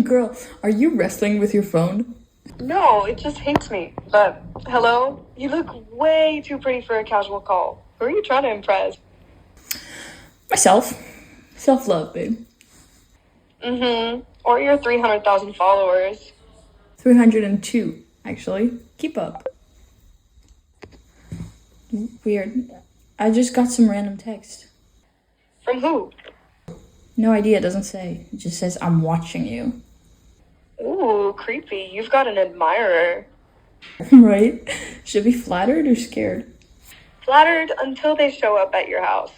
Girl, are you wrestling with your phone? No, it just hates me. But, hello? You look way too pretty for a casual call. Who are you trying to impress? Myself. Self-love, babe. Or your 300,000 followers. 302, actually. Keep up. Weird. I just got some random text. From who? No idea, it doesn't say. It just says, I'm watching you. Ooh, creepy. You've got an admirer. Right? Should be flattered or scared? Flattered until they show up at your house.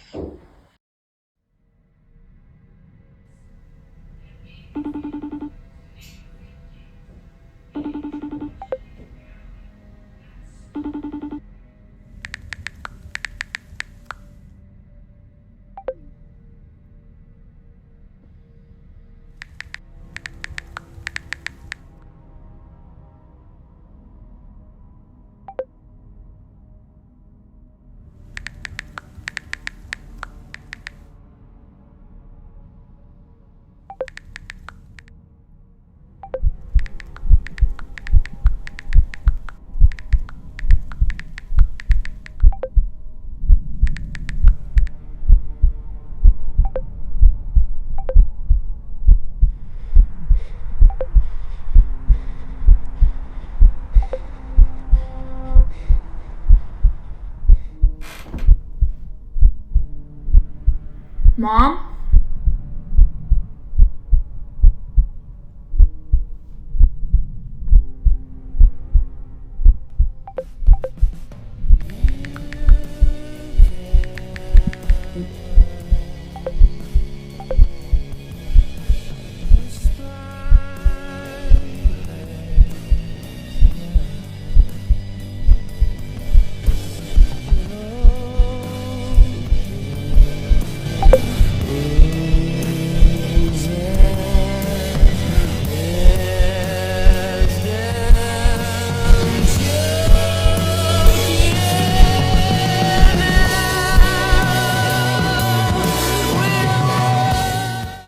Mom?